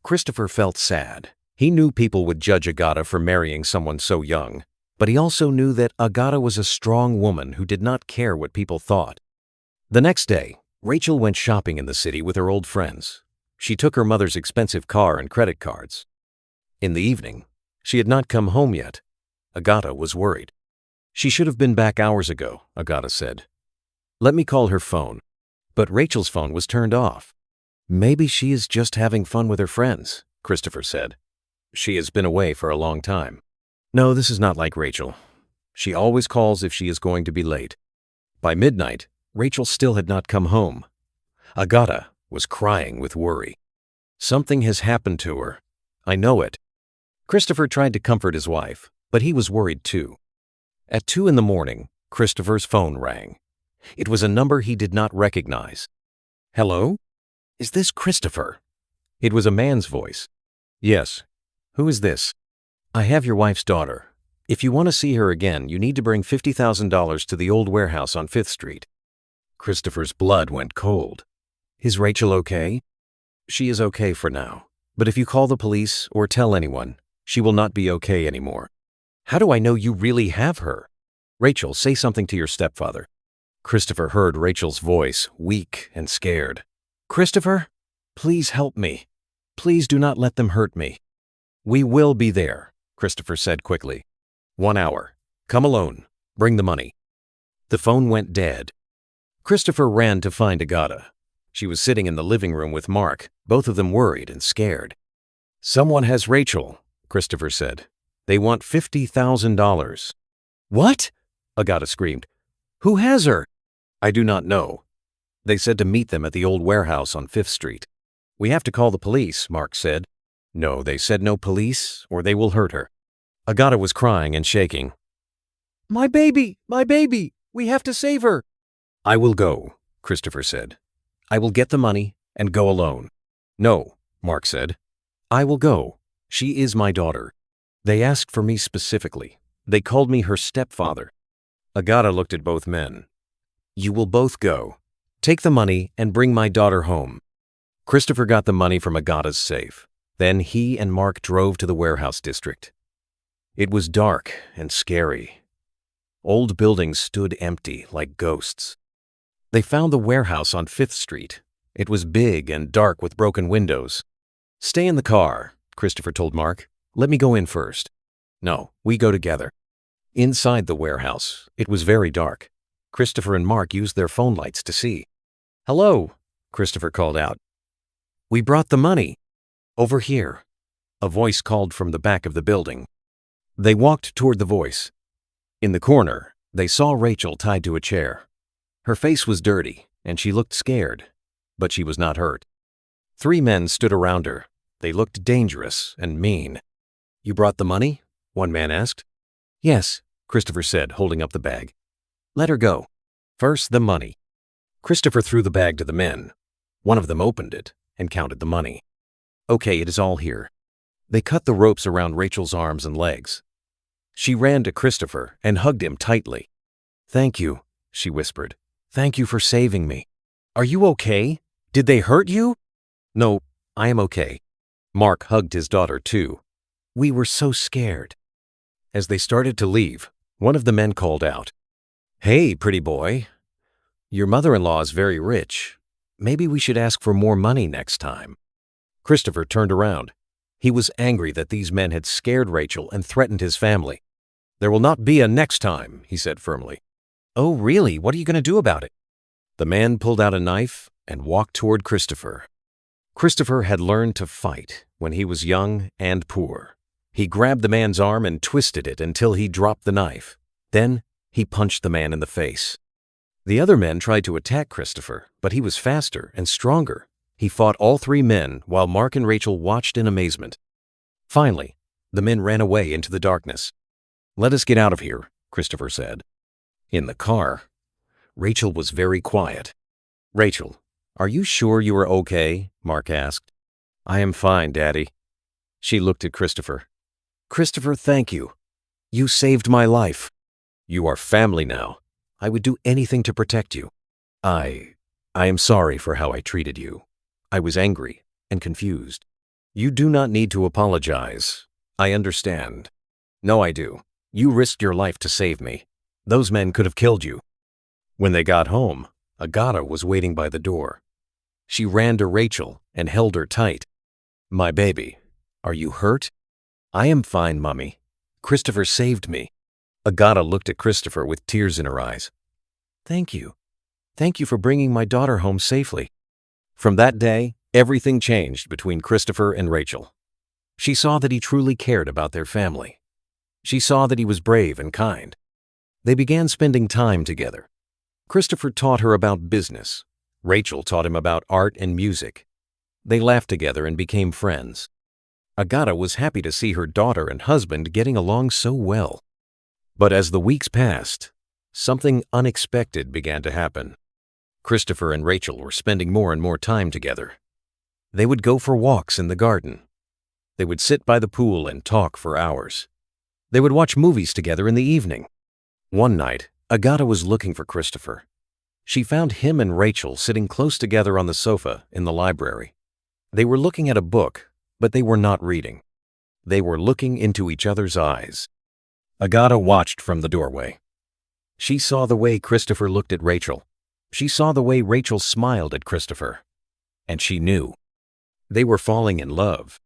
Christopher felt sad. He knew people would judge Agata for marrying someone so young, but he also knew that Agata was a strong woman who did not care what people thought. The next day, Rachel went shopping in the city with her old friends. She took her mother's expensive car and credit cards. In the evening, she had not come home yet. Agata was worried. She should have been back hours ago, Agata said. Let me call her phone. But Rachel's phone was turned off. Maybe she is just having fun with her friends, Christopher said. She has been away for a long time. No, this is not like Rachel. She always calls if she is going to be late. By midnight, Rachel still had not come home. Agata was crying with worry. Something has happened to her. I know it. Christopher tried to comfort his wife, but he was worried too. At 2 a.m, Christopher's phone rang. It was a number he did not recognize. Hello? Is this Christopher? It was a man's voice. Yes. Who is this? I have your wife's daughter. If you want to see her again, you need to bring $50,000 to the old warehouse on 5th Street. Christopher's blood went cold. Is Rachel okay? She is okay for now, but if you call the police or tell anyone, she will not be okay anymore. How do I know you really have her? Rachel, say something to your stepfather. Christopher heard Rachel's voice, weak and scared. Christopher, please help me. Please do not let them hurt me. We will be there, Christopher said quickly. 1 hour. Come alone. Bring the money. The phone went dead. Christopher ran to find Agata. She was sitting in the living room with Mark, both of them worried and scared. Someone has Rachel, Christopher said. They want $50,000. What? Agata screamed. Who has her? I do not know. They said to meet them at the old warehouse on 5th Street. We have to call the police, Mark said. No, they said no police, or they will hurt her. Agata was crying and shaking. My baby! My baby! We have to save her! I will go, Christopher said. I will get the money and go alone. No, Mark said. I will go. She is my daughter. They asked for me specifically. They called me her stepfather. Agata looked at both men. You will both go. Take the money and bring my daughter home. Christopher got the money from Agata's safe. Then he and Mark drove to the warehouse district. It was dark and scary. Old buildings stood empty like ghosts. They found the warehouse on 5th Street. It was big and dark with broken windows. "Stay in the car," Christopher told Mark. "Let me go in first." "No, we go together." Inside the warehouse, it was very dark. Christopher and Mark used their phone lights to see. "Hello," Christopher called out. "We brought the money." "Over here," a voice called from the back of the building. They walked toward the voice. In the corner, they saw Rachel tied to a chair. Her face was dirty, and she looked scared, but she was not hurt. 3 men stood around her. They looked dangerous and mean. "You brought the money?" one man asked. "Yes," Christopher said, holding up the bag. "Let her go. First, the money." Christopher threw the bag to the men. One of them opened it and counted the money. "Okay, it is all here." They cut the ropes around Rachel's arms and legs. She ran to Christopher and hugged him tightly. "Thank you," she whispered. "Thank you for saving me." "Are you okay? Did they hurt you?" "No, I am okay." Mark hugged his daughter too. "We were so scared." As they started to leave, one of the men called out, "Hey, pretty boy. Your mother-in-law is very rich. Maybe we should ask for more money next time." Christopher turned around. He was angry that these men had scared Rachel and threatened his family. "There will not be a next time," he said firmly. "Oh, really? What are you going to do about it?" The man pulled out a knife and walked toward Christopher. Christopher had learned to fight when he was young and poor. He grabbed the man's arm and twisted it until he dropped the knife. Then he punched the man in the face. The other men tried to attack Christopher, but he was faster and stronger. He fought all 3 men while Mark and Rachel watched in amazement. Finally, the men ran away into the darkness. "Let us get out of here," Christopher said. In the car, Rachel was very quiet. "Rachel, are you sure you are okay?" Mark asked. "I am fine, Daddy." She looked at Christopher. "Christopher, thank you. You saved my life. You are family now. I would do anything to protect you. I am sorry for how I treated you. I was angry and confused." "You do not need to apologize. I understand." "No, I do. You risked your life to save me. Those men could have killed you." When they got home, Agata was waiting by the door. She ran to Rachel and held her tight. "My baby, are you hurt?" "I am fine, Mummy. Christopher saved me." Agata looked at Christopher with tears in her eyes. "Thank you. Thank you for bringing my daughter home safely." From that day, everything changed between Christopher and Rachel. She saw that he truly cared about their family. She saw that he was brave and kind. They began spending time together. Christopher taught her about business. Rachel taught him about art and music. They laughed together and became friends. Agata was happy to see her daughter and husband getting along so well. But as the weeks passed, something unexpected began to happen. Christopher and Rachel were spending more and more time together. They would go for walks in the garden. They would sit by the pool and talk for hours. They would watch movies together in the evening. One night, Agata was looking for Christopher. She found him and Rachel sitting close together on the sofa in the library. They were looking at a book, but they were not reading. They were looking into each other's eyes. Agata watched from the doorway. She saw the way Christopher looked at Rachel. She saw the way Rachel smiled at Christopher. And she knew. They were falling in love.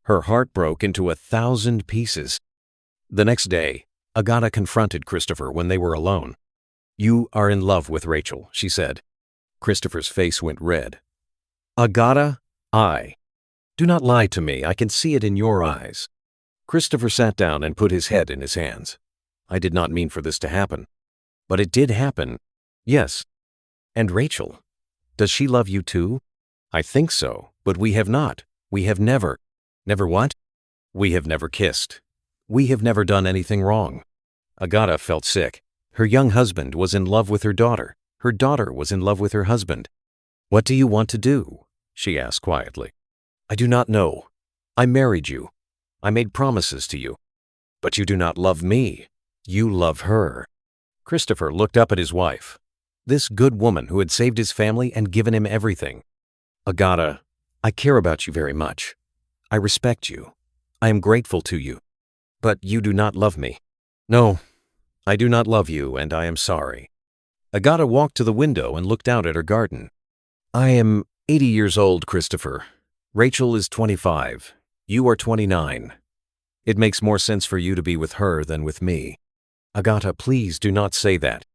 Her heart broke into 1,000 pieces. The next day, Agata confronted Christopher when they were alone. "You are in love with Rachel," she said. Christopher's face went red. "Agata, do not lie to me. I can see it in your eyes." Christopher sat down and put his head in his hands. "I did not mean for this to happen. But it did happen. Yes. And Rachel, does she love you too?" "I think so, but we have not. We have never." "Never what?" "We have never kissed. We have never done anything wrong." Agata felt sick. Her young husband was in love with her daughter. Her daughter was in love with her husband. "What do you want to do?" she asked quietly. "I do not know. I married you. I made promises to you. But you do not love me. You love her." Christopher looked up at his wife, this good woman who had saved his family and given him everything. "Agata, I care about you very much. I respect you. I am grateful to you. But you do not love me." "No, I do not love you, and I am sorry. Agata walked to the window and looked out at her garden. I am 80 years old, Christopher. Rachel is 25. You are 29. It makes more sense for you to be with her than with me. Agata, please do not say that.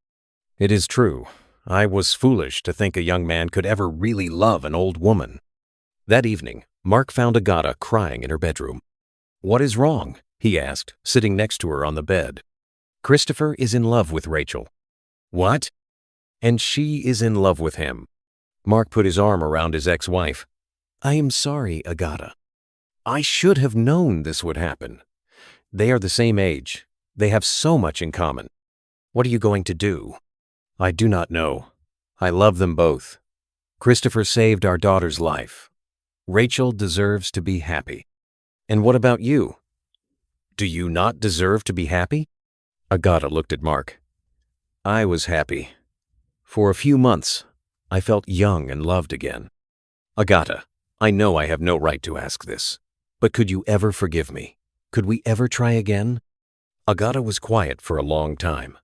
It is true. I was foolish to think a young man could ever really love an old woman. That evening, Mark found Agata crying in her bedroom. What is wrong? He asked, sitting next to her on the bed. Christopher is in love with Rachel. What? And she is in love with him. Mark put his arm around his ex-wife. I am sorry, Agata. I should have known this would happen. They are the same age. They have so much in common. What are you going to do? I do not know. I love them both. Christopher saved our daughter's life. Rachel deserves to be happy. And what about you? Do you not deserve to be happy? Agata looked at Mark. I was happy. For a few months, I felt young and loved again. Agata, I know I have no right to ask this, but could you ever forgive me? Could we ever try again? Agata was quiet for a long time.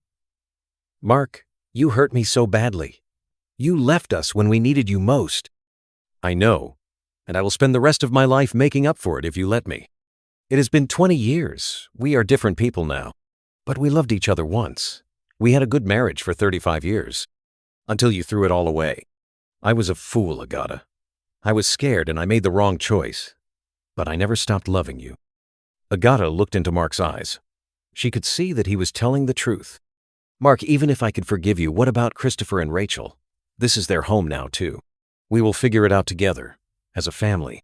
Mark, you hurt me so badly. You left us when we needed you most. I know, and I will spend the rest of my life making up for it if you let me. It has been 20 years. We are different people now. But we loved each other once. We had a good marriage for 35 years. Until you threw it all away. I was a fool, Agata. I was scared and I made the wrong choice. But I never stopped loving you. Agata looked into Mark's eyes. She could see that he was telling the truth. Mark, even if I could forgive you, what about Christopher and Rachel? This is their home now, too. We will figure it out together, as a family.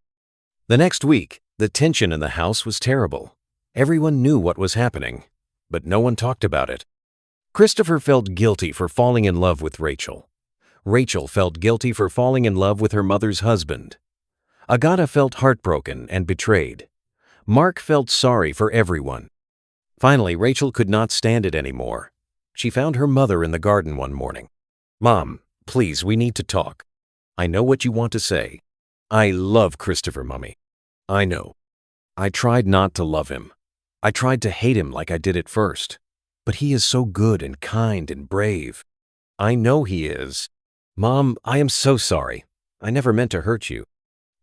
The next week, the tension in the house was terrible. Everyone knew what was happening, but no one talked about it. Christopher felt guilty for falling in love with Rachel. Rachel felt guilty for falling in love with her mother's husband. Agata felt heartbroken and betrayed. Mark felt sorry for everyone. Finally, Rachel could not stand it anymore. She found her mother in the garden one morning. Mom, please, we need to talk. I know what you want to say. I love Christopher, Mummy. I know. I tried not to love him. I tried to hate him like I did at first. But he is so good and kind and brave. I know he is. Mom, I am so sorry. I never meant to hurt you.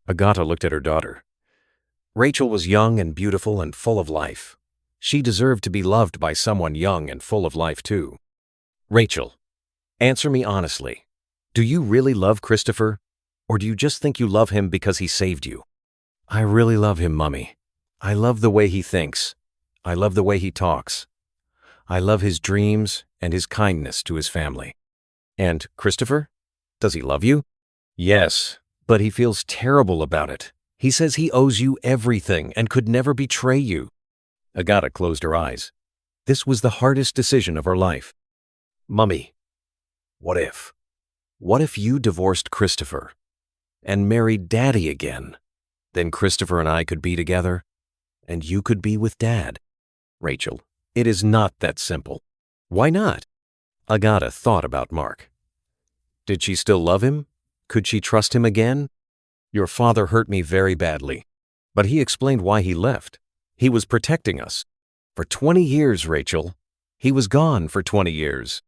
Agata looked at her daughter. Rachel was young and beautiful and full of life. She deserved to be loved by someone young and full of life too. Rachel, answer me honestly. Do you really love Christopher? Or do you just think you love him because he saved you? I really love him, Mummy. I love the way he thinks. I love the way he talks. I love his dreams and his kindness to his family. And Christopher? Does he love you? Yes, but he feels terrible about it. He says he owes you everything and could never betray you. Agata closed her eyes. This was the hardest decision of her life. Mummy, what if? What if you divorced Christopher and married Daddy again? Then Christopher and I could be together, and you could be with Dad. Rachel, it is not that simple. Why not? Agata thought about Mark. Did she still love him? Could she trust him again? Your father hurt me very badly, but he explained why he left. He was protecting us. For 20 years, Rachel. He was gone for 20 years.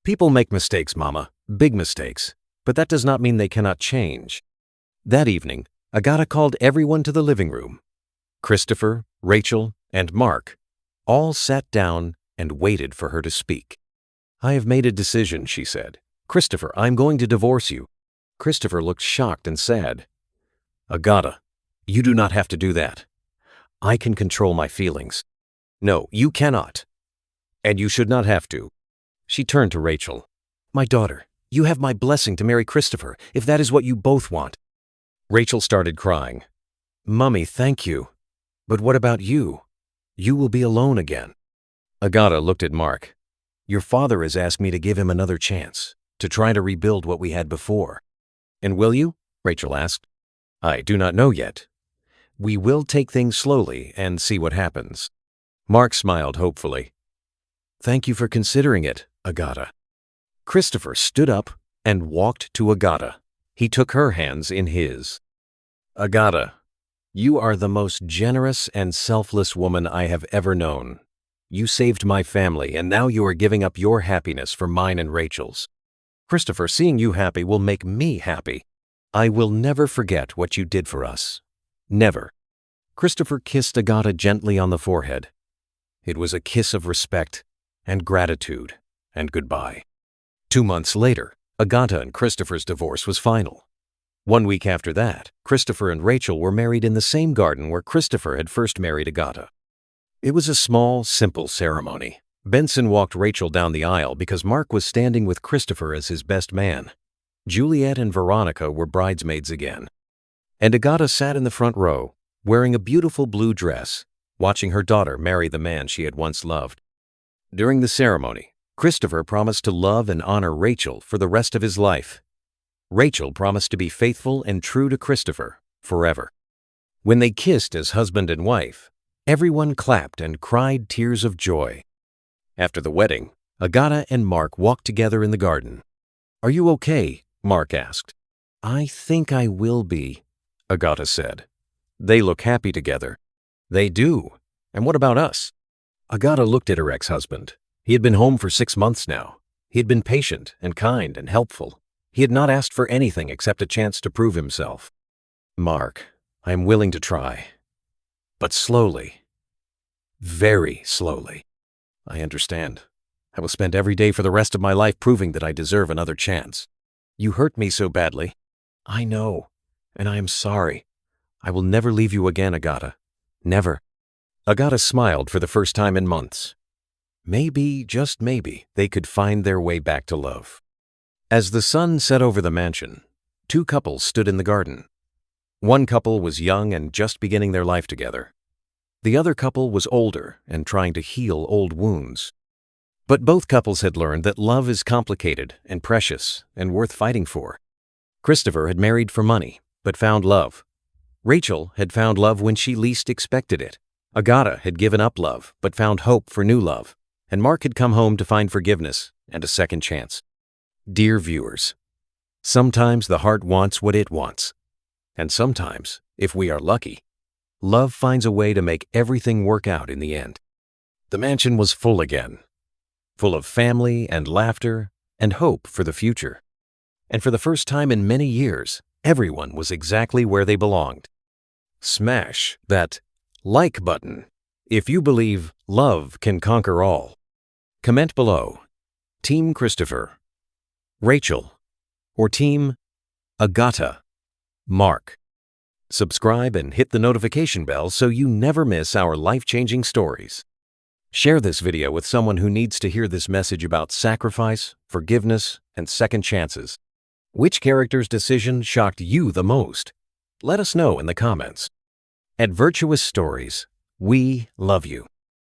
People make mistakes, Mama, big mistakes, but that does not mean they cannot change. That evening, Agata called everyone to the living room. Christopher, Rachel, and Mark all sat down and waited for her to speak. I have made a decision, she said. Christopher, I'm going to divorce you. Christopher looked shocked and sad. Agata, you do not have to do that. I can control my feelings. No, you cannot. And you should not have to. She turned to Rachel. My daughter, you have my blessing to marry Christopher, if that is what you both want. Rachel started crying. Mummy, thank you. But what about you? You will be alone again. Agata looked at Mark. Your father has asked me to give him another chance, to try to rebuild what we had before. And will you? Rachel asked. I do not know yet. We will take things slowly and see what happens. Mark smiled hopefully. Thank you for considering it, Agata. Christopher stood up and walked to Agata. He took her hands in his. Agata, you are the most generous and selfless woman I have ever known. You saved my family, and now you are giving up your happiness for mine and Rachel's. Christopher, seeing you happy will make me happy. I will never forget what you did for us. Never. Christopher kissed Agata gently on the forehead. It was a kiss of respect and gratitude and goodbye. 2 months later, Agata and Christopher's divorce was final. 1 week after that, Christopher and Rachel were married in the same garden where Christopher had first married Agata. It was a small, simple ceremony. Benson walked Rachel down the aisle because Mark was standing with Christopher as his best man. Juliet and Veronica were bridesmaids again. And Agata sat in the front row, wearing a beautiful blue dress, watching her daughter marry the man she had once loved. During the ceremony, Christopher promised to love and honor Rachel for the rest of his life. Rachel promised to be faithful and true to Christopher forever. When they kissed as husband and wife, everyone clapped and cried tears of joy. After the wedding, Agata and Mark walked together in the garden. "Are you okay?" Mark asked. "I think I will be," Agata said. "They look happy together." "They do. And what about us?" Agata looked at her ex-husband. He had been home for 6 months now. He had been patient and kind and helpful. He had not asked for anything except a chance to prove himself. "Mark, I am willing to try. But slowly. Very slowly. I understand. I will spend every day for the rest of my life proving that I deserve another chance. You hurt me so badly." "I know, and I am sorry. I will never leave you again, Agata. Never." Agata smiled for the first time in months. Maybe, just maybe, they could find their way back to love. As the sun set over the mansion, 2 couples stood in the garden. One couple was young and just beginning their life together. The other couple was older and trying to heal old wounds. But both couples had learned that love is complicated and precious and worth fighting for. Christopher had married for money, but found love. Rachel had found love when she least expected it. Agata had given up love, but found hope for new love. And Mark had come home to find forgiveness and a second chance. Dear viewers, sometimes the heart wants what it wants. And sometimes, if we are lucky, love finds a way to make everything work out in the end. The mansion was full again, full of family and laughter and hope for the future. And for the first time in many years, everyone was exactly where they belonged. Smash that like button if you believe love can conquer all. Comment below, Team Christopher, Rachel, or Team Agata, Mark. Subscribe and hit the notification bell so you never miss our life-changing stories. Share this video with someone who needs to hear this message about sacrifice, forgiveness, and second chances. Which character's decision shocked you the most? Let us know in the comments. At Virtuous Stories, we love you.